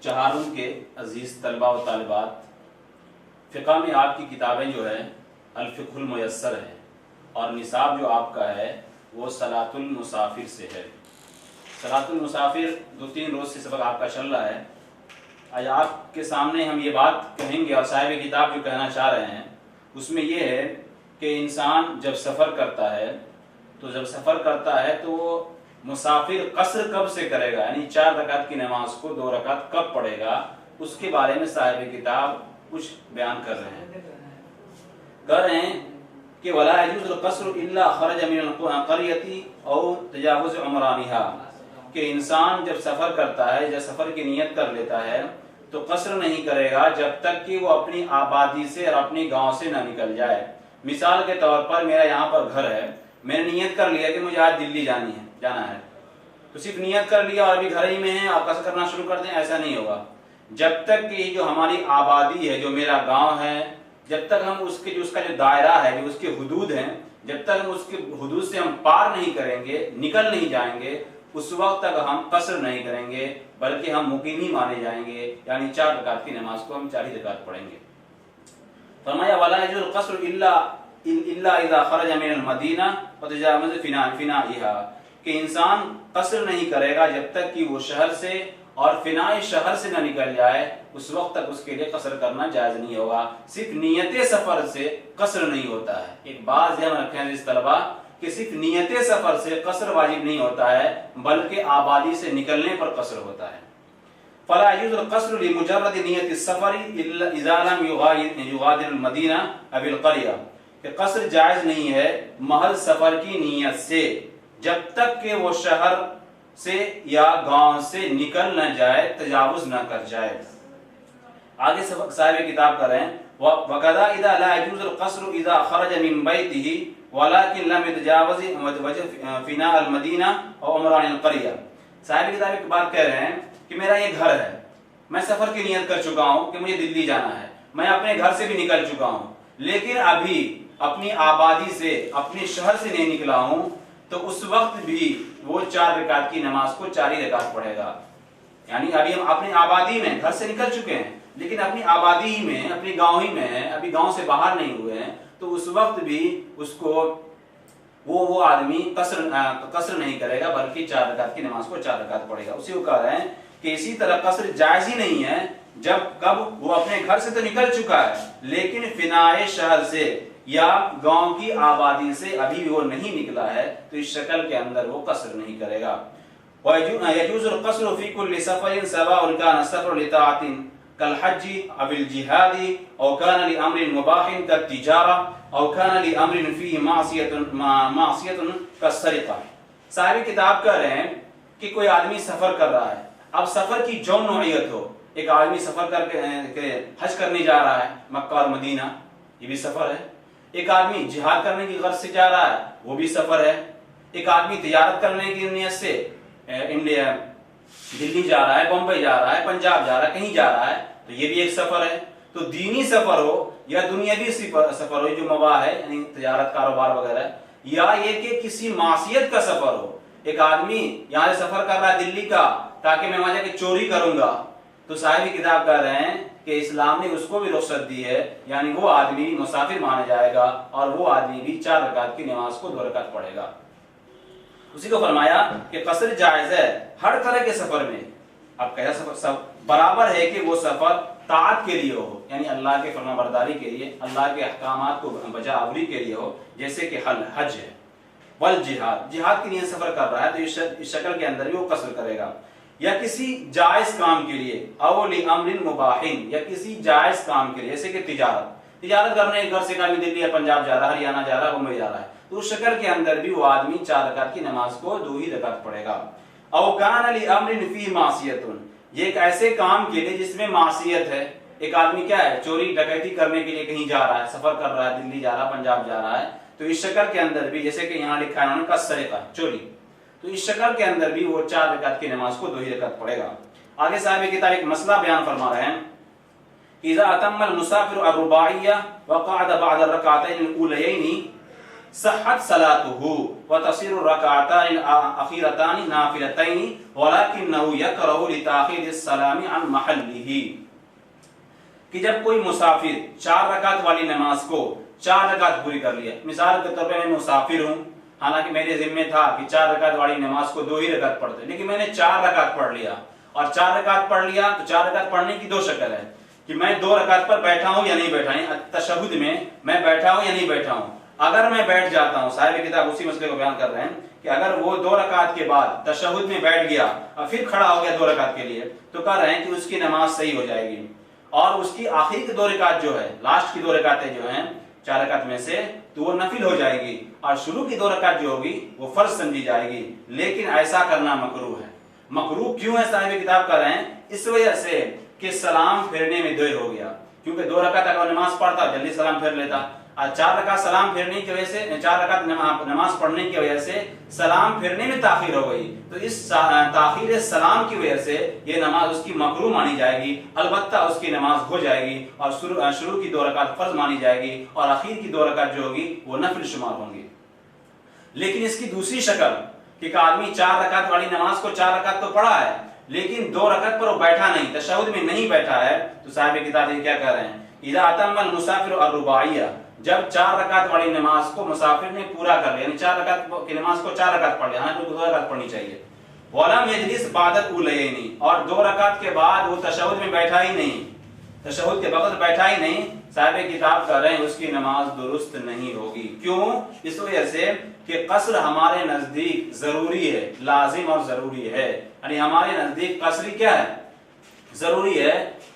چہارم کے عزیز طلباء و طالبات، فقہ میں آپ کی کتابیں جو ہے الفقہ المیسر ہے، اور نصاب جو آپ کا ہے وہ صلاۃ المسافر سے ہے۔ صلاۃ المسافر 2-3 روز سے سبق آپ کا چل رہا ہے۔ آج آپ کے سامنے ہم یہ بات کہیں گے، اور صاحب کتاب جو کہنا چاہ رہے ہیں اس میں یہ ہے کہ انسان جب سفر کرتا ہے تو وہ مسافر قصر کب سے کرے گا، یعنی 4 رکعت کی نماز کو 2 رکعت کب پڑھے گا، اس کے بارے میں صاحب کتاب کچھ بیان کر رہے ہیں۔ کہہ رہے ہیں کہ وَلَا يَجُوزُ الْقَصْرُ إِلَّا خَرَجَ مِنَ الْقَرْيَةِ أَوْ تَجَاوُزَ عُمْرَانِهَا، کہ انسان جب سفر کرتا ہے، جب سفر کی نیت کر لیتا ہے تو قصر نہیں کرے گا جب تک کہ وہ اپنی آبادی سے اور اپنی گاؤں سے نہ نکل جائے۔ مثال کے طور پر میرا یہاں پر گھر ہے، میں نے نیت کر لیا کہ مجھے آج دلی جانا ہے، تو صرف نیت کر لیا اور ابھی گھر ہی میں ہیں، آپ قصر کرنا شروع کر دیں، ایسا نہیں ہوگا۔ جب تک کہ جو ہماری آبادی ہے، جو میرا گاؤں ہے، جب تک ہم اس کا جو دائرہ ہے، جو اس کے حدود ہیں، جب تک ہم اس کے حدود سے ہم پار نہیں کریں گے، نکل نہیں جائیں گے، اس وقت تک ہم قصر نہیں کریں گے، بلکہ ہم مقیمی مانے جائیں گے، یعنی 4 رکعت کی نماز کو ہم 4 ہی رکعت پڑھیں گے۔ فرمایا وَلَا يَجُوزُ الْقَصْرُ إِلَّا إِذَا خَرَجَ مِنَ الْمَدِينَةِ وَتَجَاوَزَ فِنَائِهَا، کہ انسان قصر نہیں کرے گا جب تک کہ وہ شہر سے اور فناء شہر سے نہ نکل جائے، اس وقت تک اس کے لیے قصر کرنا جائز نہیں ہوگا۔ صرف نیت سفر سے قصر نہیں ہوتا ہے۔ ایک بات ذہن رکھیں عزیز طلباء کہ صرف نیت سفر سے قصر واجب نہیں ہوتا ہے، بلکہ آبادی سے نکلنے پر قصر ہوتا ہے۔ فلا يجوز القصر لمجرد نیت السفر اذا لم يغادر المدینہ او القریہ، کہ قصر جائز نہیں ہے محض سفر کی نیت سے، جب تک کہ وہ شہر سے یا گاؤں سے نکل نہ جائے، تجاوز نہ کر جائے۔ آگے صاحب کتاب کر رہے ہیں وَقَذَا إِذَا لَا يَجُوزُ الْقَصْرُ إِذَا خَرَجَ مِنْ بَيْتِهِ وَلَكِنْ لَمْ يَتَجَاوَزْ فِنَاءَ الْمَدِينَةِ أَوْ عُمْرَانِ الْقَرْيَةِ۔ صاحب کتاب ایک بات کہہ رہے ہیں کہ میرا یہ گھر ہے، میں سفر کی نیت کر چکا ہوں کہ مجھے دلی جانا ہے، میں اپنے گھر سے بھی نکل چکا ہوں، لیکن ابھی اپنی آبادی سے، اپنے شہر سے نہیں نکلا ہوں، تو اس وقت بھی وہ 4 رکعت کی نماز کو 4 ہی رکعت پڑھے گا۔ یعنی ابھی ہم اپنی آبادی میں، گھر سے نکل چکے ہیں لیکن اپنی آبادی ہی میں، اپنی گاؤں ہی میں ہیں، ابھی گاؤں سے باہر نہیں ہوئے ہیں، تو اس وقت بھی اس کو وہ آدمی قصر نہیں کرے گا، بلکہ 4 رکعت کی نماز کو 4 رکعت پڑھے گا۔ اسی کو کہہ رہے ہیں کہ اسی طرح قصر جائز ہی نہیں ہے کب وہ اپنے گھر سے تو نکل چکا ہے، لیکن فنائے شہر سے یا گاؤں کی آبادی سے ابھی وہ نہیں نکلا ہے، تو اس شکل کے اندر وہ قصر نہیں کرے گا۔ وَيَجُوزُ الْقَصْرُ فِي كُلِّ سَفَرٍ سَوَاءٌ كَانَ السَّفَرُ لِطَاعَةٍ كَالْحَجِّ أَوِ الْجِهَادِ أَوْ كَانَ لِأَمْرٍ مُبَاحٍ كَالتِّجَارَةِ أَوْ كَانَ لِأَمْرٍ فِيهِ مَعْصِيَةٌ كَالسَّرِقَةِ۔ صاحب کتاب کہہ رہے ہیں کہ کوئی آدمی سفر کر رہا ہے، اب سفر کی جو نوعیت ہو، ایک آدمی سفر کر کے حج کرنے جا رہا ہے مکہ اور مدینہ، یہ بھی سفر ہے۔ ایک آدمی جہاد کرنے کی غرض سے جا رہا ہے، وہ بھی سفر ہے۔ ایک آدمی تجارت کرنے کی نیت سے انڈیا دلی جا رہا ہے، بمبئی جا رہا ہے، پنجاب جا رہا ہے، کہیں جا رہا ہے، تو یہ بھی ایک سفر ہے۔ تو دینی سفر ہو یا دنیاوی سفر ہو جو مباح ہے، یعنی تجارت کاروبار وغیرہ، یا یہ کہ کسی معصیت کا سفر ہو، ایک آدمی یہاں سے سفر کر رہا ہے دلی کا تاکہ میں وہاں جا کے چوری کروں گا، تو صاحب کتاب کہہ رہے ہیں کہ اسلام نے اس کو بھی رخصت دی ہے، یعنی وہ آدمی مسافر مانا جائے گا، اور وہ آدمی بھی 4 رکعت کی نماز کو 2 رکعت پڑھے گا۔ اسی کو فرمایا کہ قصر جائز ہے ہر طرح کے سفر میں۔ اب کہا سفر برابر ہے کہ وہ سفر طاعت کے لیے ہو، یعنی اللہ کے فرما برداری کے لیے، اللہ کے احکامات کو بجا آوری کے لیے ہو، جیسے کہ حج ہے، والجہاد، جہاد کے لیے سفر کر رہا ہے تو اس شکل کے اندر بھی وہ قصر کرے گا، یا کسی جائز کام کے لیے، او لامر مباح، یا کسی جائز کام کے لیے، جیسے کہ تجارت کرنے، گھر سے کہیں دلی یا پنجاب جا رہا ہے، ہریانہ جا رہا ہے، ممبئی جا رہا ہے، تو اس شکل کے اندر بھی وہ آدمی 4 رکعت کی نماز کو 2 ہی رکعت پڑھے گا۔ او کان لامر فی معصیۃ، یہ ایک ایسے کام کے لیے جس میں معصیت ہے۔ ایک آدمی کیا ہے، چوری ڈکیتی کرنے کے لیے کہیں جا رہا ہے، سفر کر رہا ہے، دلی جا رہا ہے، پنجاب جا رہا ہے، تو اس شکل کے اندر بھی، جیسے کہ یہاں لکھا ہے انہوں نے کالسرقہ، چوری، تو اس شکل کے اندر بھی وہ 4 رکعت کی نماز کو 2 ہی رکعت پڑھے گا۔ آگے صاحب کتاب ایک مسئلہ بیان فرما رہے ہیں کہ اذا اتم المسافر الرباعیہ وقعد بعد الرکعتین الاولیین صحت صلاتہ وتصیر الرکعتان الاخیرتان نافلتین ولکنہ یکرہ لتاخیر السلام عن محلہ، کہ جب کوئی مسافر 4 رکعت والی نماز کو 4 رکعت پوری کر لیا، مثال کے طور پہ میں مسافر ہوں، حالانکہ میرے ذمہ تھا کہ 4 رکعت والی نماز کو 2 ہی رکعت پڑھتے، لیکن میں نے 4 رکعت پڑھ لیا، اور 4 رکعت پڑھ لیا تو 4 رکعت پڑھنے کی 2 شکل ہے کہ میں 2 رکعت پر بیٹھا ہوں یا نہیں بیٹھا ہوں، تشہد میں بیٹھا ہوں یا نہیں بیٹھا ہوں۔ اگر میں بیٹھ جاتا ہوں، صاحب کتاب اسی مسئلے کو بیان کر رہے ہیں کہ اگر وہ 2 رکعت کے بعد تشہد میں بیٹھ گیا اور پھر کھڑا ہو گیا 2 رکعت کے لیے، تو کہہ رہے ہیں کہ اس کی نماز صحیح ہو جائے گی، اور اس کی آخری کی 2 رکعت جو ہے، لاسٹ کی 2 رکعتیں جو ہیں 4 رکعت میں سے، تو وہ نفل ہو جائے گی، اور شروع کی 2 رکعت جو ہوگی وہ فرض سمجھی جائے گی، لیکن ایسا کرنا مکروہ ہے۔ مکروہ کیوں ہے صاحب کتاب کر رہے ہیں؟ اس وجہ سے کہ سلام پھیرنے میں دیر ہو گیا، کیونکہ 2 رکعت اگر نماز پڑھتا جلدی سلام پھیر لیتا، اور 4 رکعت سلام پھیرنے کی وجہ سے 4 رکعت نماز پڑھنے کی وجہ سے سلام پھیرنے میں تاخیر ہو گئی، تو اس تاخیر سلام کی وجہ سے یہ نماز اس کی مکروہ مانی جائے گی، البتہ اس کی نماز ہو جائے گی، اور شروع کی 2 رکعت فرض مانی جائے گی، اور اخیر کی 2 رکعت جو ہوگی وہ نفل شمار ہوں گی۔ لیکن اس کی دوسری شکل کہ ایک آدمی 4 رکعت والی نماز کو 4 رکعت تو پڑھا ہے، لیکن 2 رکعت پر وہ بیٹھا نہیں، تشہد میں نہیں بیٹھا ہے، تو صاحب کتاب یہ کیا کہہ رہے ہیں؟ اذا اتم المسافر الرباعیہ، جب 4 رکعت والی نماز کو مسافر نے پورا کر لیا، یعنی 4 رکعت کی نماز کو 4 رکعت پڑھ لیا، ہاں 2 رکعت پڑھنی چاہیے، ولم یجلس بعد الاولین، اور 2 رکعت کے بعد وہ تشہد میں بیٹھا ہی نہیں، تشہد کے بغیر بیٹھا ہی نہیں، صاحب کتاب کر رہے ہیں اس کی نماز درست نہیں ہوگی۔ کیوں؟ اس وجہ سے کہ قصر ہمارے نزدیک ضروری ہے، لازم اور ضروری ہے، یعنی ہمارے نزدیک قصر کیا ہے؟ ضروری ہے،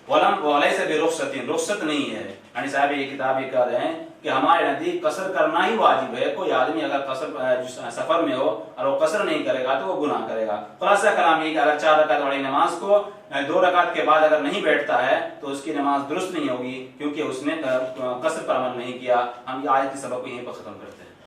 ولم ولیس برخصت، رخصت نہیں ہے، یعنی صاحب یہ کتاب یہ کہہ رہے ہیں کہ ہمارے نزدیک قصر کرنا ہی واجب ہے۔ کوئی آدمی اگر قصر سفر میں ہو اور وہ قصر نہیں کرے گا تو وہ گناہ کرے گا۔ خلاصہ کلام یہ کہ اگر 4 رکعت والی نماز کو 2 رکعت کے بعد اگر نہیں بیٹھتا ہے تو اس کی نماز درست نہیں ہوگی، کیونکہ اس نے قصر پر عمل نہیں کیا۔ ہم یہ آیت کے سبق کو یہیں پر ختم کرتے ہیں۔